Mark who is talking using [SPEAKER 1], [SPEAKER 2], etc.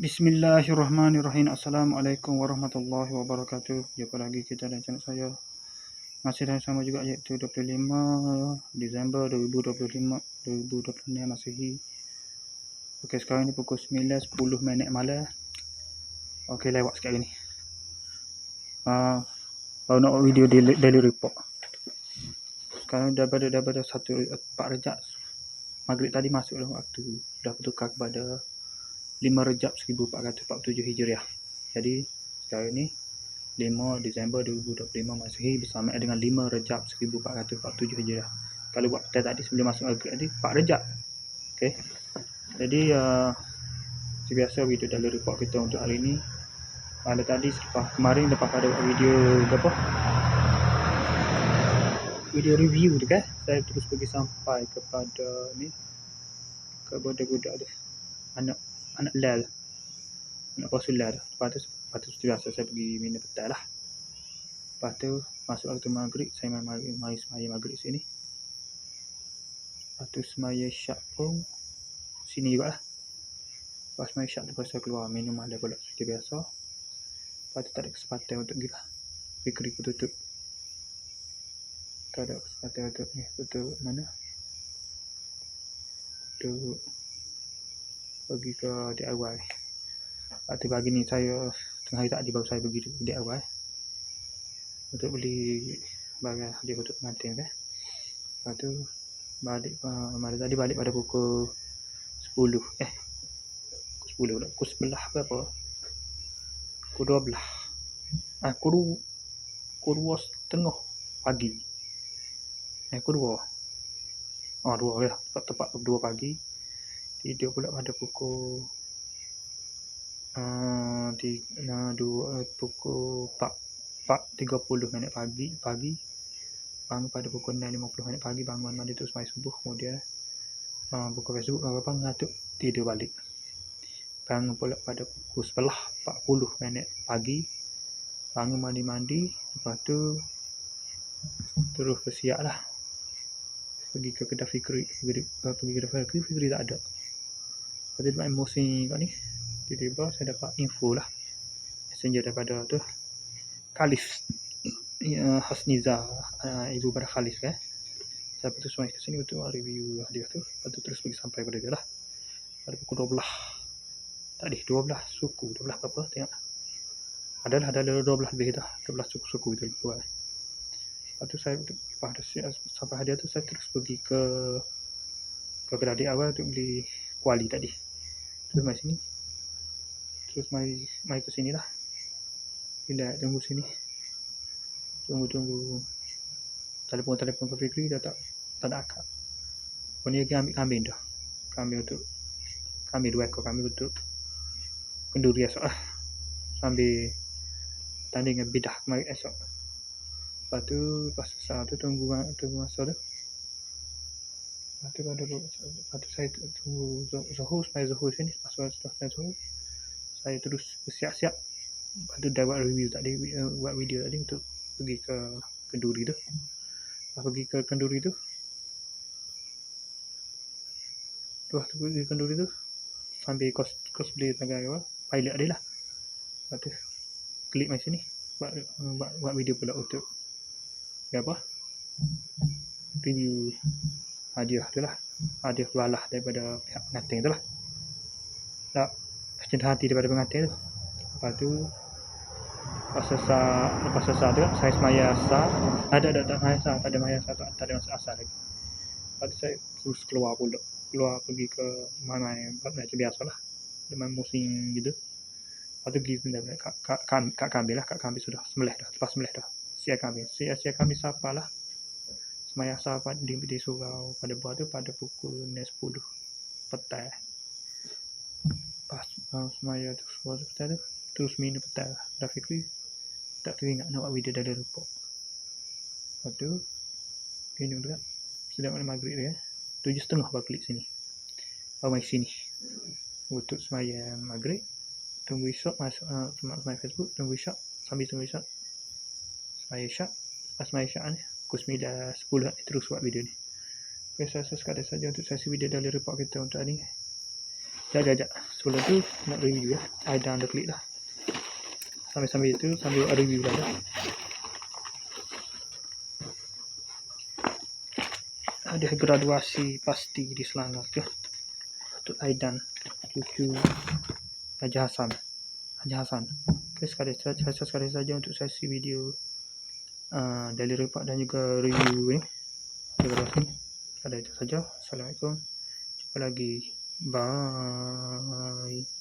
[SPEAKER 1] Bismillahirrahmanirrahim. Assalamualaikum warahmatullahi wabarakatuh. Jumpa lagi kita dan channel saya. Masih yang sama juga, iaitu 25 Disember 2025 Masehi. Okey, sekarang ni pukul 9.10 malam. Okey, lewat sikit hari ni. Baru nak buat video daily report. Sekarang daripada 4 Rejab. Maghrib tadi masuk dalam waktu. Dah bertukar kepada 5 Rejab 1447 Hijriah. Jadi sekarang ni 5 Disember 2025 Masehi bersama dengan 5 Rejab 1447 Hijriah. Kalau buat petang tadi sebelum masuk maghrib tadi 4 Rejab. Okey. Jadi seperti biasa video daily report kita untuk hari ni. Pada tadi kemarin lepas pada buat video review tu kan, saya terus pergi sampai kepada ni, ke budak-budak tu, anak lal, anak pasu lal. Lepas tu seperti biasa saya pergi minum petang lah. Lepas tu masuk waktu maghrib, saya mai semaya maghrib sini. Lepas tu semaya syak pun sini juga lah. Lepas semaya syak tu saya keluar minum ada pula seperti biasa. Lepas tu tak ada kesempatan untuk pergi lah, bakery pun tutup. Tak ada kesempatan untuk ni, tutup mana, untuk pergi ke DIY. Lepas tu pagi ni saya tengah hari tadi baru saya pergi DIY untuk beli barang dia untuk pengantin kan. Lepas tu balik tadi balik pada pukul 10 pukul 10 pukul 11 berapa, pukul 12 pukul 2.30 pagi, pukul 2 ya, tepat pukul 2 pagi. Tidur pula pada pukul pukul 4.30 pagi. Bangun pada pukul 6.50 pagi, bangun mandi tu semai subuh, kemudian buka Facebook apa ngatuk, tidur balik. Bangun pula pada pukul 11.40 pagi, bangun mandi, lepas tu terus bersiap lah pergi ke kedai Fikri. Fikri tak ada. Lepas tu main emosi kat ni, tiba-tiba saya dapat info lah, messenger daripada tu Khalis, Hasniza, ibu pada Khalis kan. Saya terus main ke sini untuk review dia tu. Lepas tu terus pergi sampai pada dia lah pada pukul 12 tadi, 12 suku, 12 berapa tengok, ada 12 lebih dah, 12 suku tu buat. Lepas tu saya sampai hadiah tu saya terus pergi ke kedai awal untuk beli kuali tadi. Terus mai sini, terus mai ke sini lah. Bila tunggu sini, tunggu telefon ke Fikri dah tak ada akak. Kau ni lagi ambil kambing dah, kambing 2 ekor kambing untuk kenduri esok lah, sambil tanding dengan bidah kemarin esok. Lepas tu selesai tu tunggu masa tu. Lepas tu saya tunggu Zuhur sini. Lepas Zuhur saya terus bersiap-siap. Lepas tu dah buat video tadi untuk pergi ke kenduri tu. Lepas pergi ke kenduri tu, sambil cosplay sebagai pilot dia lah. Lepas tu klik mai sini buat video pula untuk review hadiah tu lah, hadiah balah daripada pihak pengantin tu lah, tak cinta hati daripada pengantin tu. Lepas tu lepas selesai tu saya semaya asar. Tak ada maya asar lagi. Lepas tu saya terus keluar pergi ke main macam biasa lah, main musim gitu. Lepas tu pergi kat kambing sudah sembelih dah, lepas sembelih dah, siap kambing siapa lah. Semaya asar di surau pada buah tu pada pukul 10 petang. Pas semaya tu petang tu terus minum petang dah. Fikri tak teringat nak buat video daily report. Lepas tu minum tu kan, sedang malam maghrib tu kan, 7.30 baru klik sini, baru mai sini untuk semaya maghrib. Tunggu isyak masuk main Facebook, tunggu isyak, sambil tunggu isyak semaya isyak. Pas semaya isyak ni pukul 9.10 terus buat video ni. Okay, saya sekadar saja untuk sesi video daily report kita untuk hari ni. Sekejap. Sebelum tu nak review ya. Aidan dah klik dah. Sambil-sambil itu sambil review dah. Ada graduasi pasti di Selangor tu. Datuk Aidan, cucu Haji Hassan. Okay, sekali saja untuk sesi video daily report dan juga review ni. Terima kasih. Ada itu saja. Assalamualaikum. Jumpa lagi. Bye.